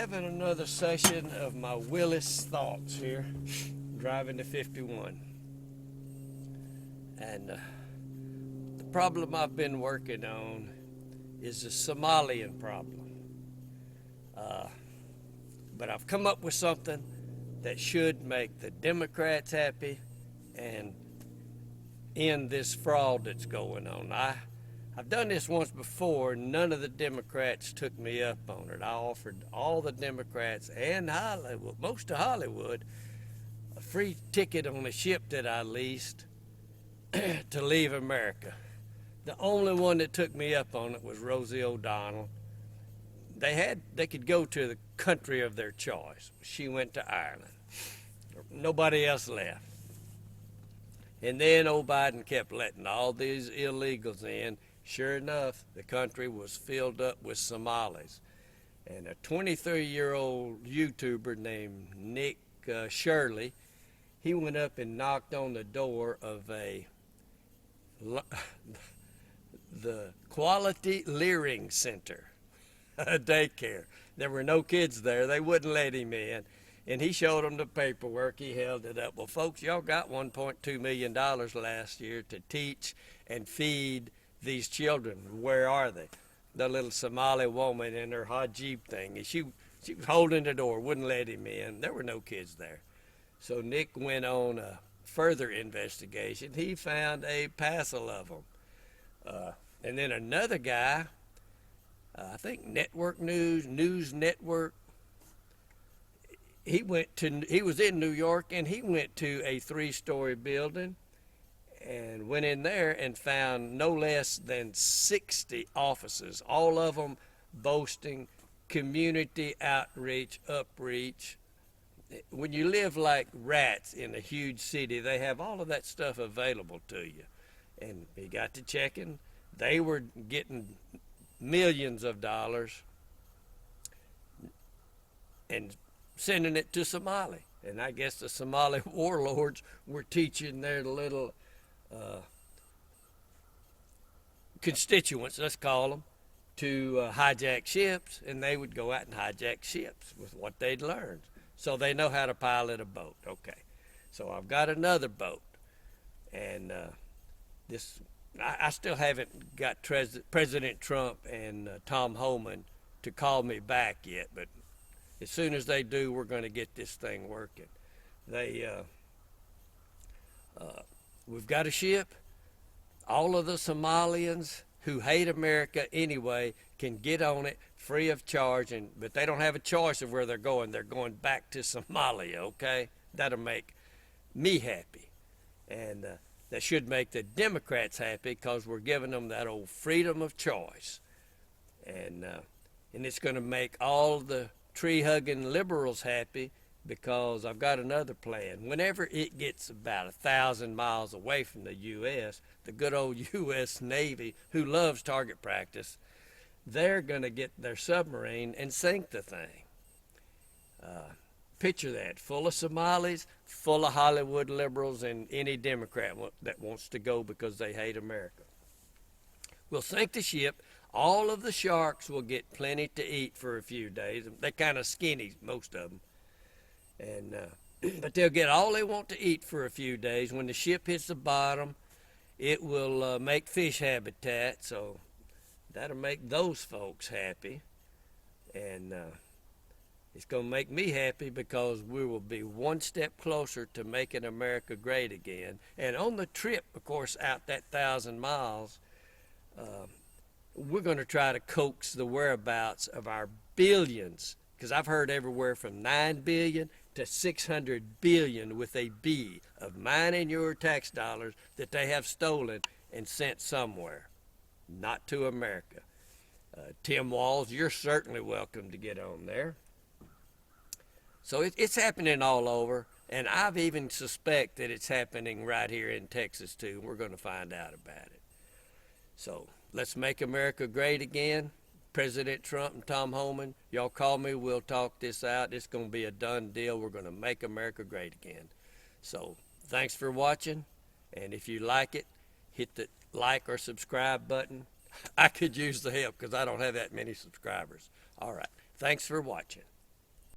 having another session of my Willys thoughts here, driving to 51. And the problem I've been working on is the Somalian problem. But I've come up with something that should make the Democrats happy and end this fraud that's going on. I've done this once before. None of the Democrats took me up on it. I offered all the Democrats and Hollywood, most of Hollywood, a free ticket on a ship that I leased to leave America. The only one that took me up on it was Rosie O'Donnell. They could go to the country of their choice. She went to Ireland. Nobody else left. And then old Biden kept letting all these illegals in. Sure enough, the country was filled up with Somalis. And a 23-year-old YouTuber named Nick Shirley, he went up and knocked on the door of the Quality Leering Center, a daycare. There were no kids there. They wouldn't let him in. And he showed them the paperwork. He held it up. Well, folks, y'all got $1.2 million last year to teach and feed these children. Where are they? The little Somali woman in her hijab thing. And she was holding the door, wouldn't let him in. There were no kids there. So Nick went on a further investigation. He found a passel of them. And then another guy, I think Network News Network, he was in New York, and he went to a 3-story building and went in there and found no less than 60 offices, all of them boasting community outreach, upreach. When you live like rats in a huge city, they have all of that stuff available to you. And he got to checking. They were getting millions of dollars and sending it to Somali. And I guess the Somali warlords were teaching their little constituents, let's call them, to hijack ships, and they would go out and hijack ships with what they'd learned. So they know how to pilot a boat. Okay. So I've got another boat, and I still haven't got President Trump and Tom Homan to call me back yet, but as soon as they do, we're going to get this thing working. We've got a ship. All of the Somalians who hate America anyway can get on it free of charge, but they don't have a choice of where they're going. They're going back to Somalia, okay? That'll make me happy. And that should make the Democrats happy because we're giving them that old freedom of choice. And it's going to make all the tree-hugging liberals happy because I've got another plan. Whenever it gets about 1,000 miles away from the U.S., the good old U.S. Navy, who loves target practice, they're going to get their submarine and sink the thing. Picture that, full of Somalis, full of Hollywood liberals, and any Democrat that wants to go because they hate America. We'll sink the ship. All of the sharks will get plenty to eat for a few days. They're kind of skinny, most of them. But they'll get all they want to eat for a few days. When the ship hits the bottom, it will make fish habitat, so that'll make those folks happy. And it's going to make me happy because we will be one step closer to making America great again. And on the trip, of course, out that 1,000 miles, we're going to try to coax the whereabouts of our billions, because I've heard everywhere from 9 billion to 600 billion with a B of mine and your tax dollars that they have stolen and sent somewhere, not to America. Tim Walz, you're certainly welcome to get on there. So it's happening all over, and I've even suspect that it's happening right here in Texas too. We're going to find out about it. So let's make America great again. President Trump and Tom Homan, y'all call me, we'll talk this out. It's going to be a done deal. We're going to make America great again. So thanks for watching, and if you like it, hit the like or subscribe button. I could use the help because I don't have that many subscribers. All right, thanks for watching.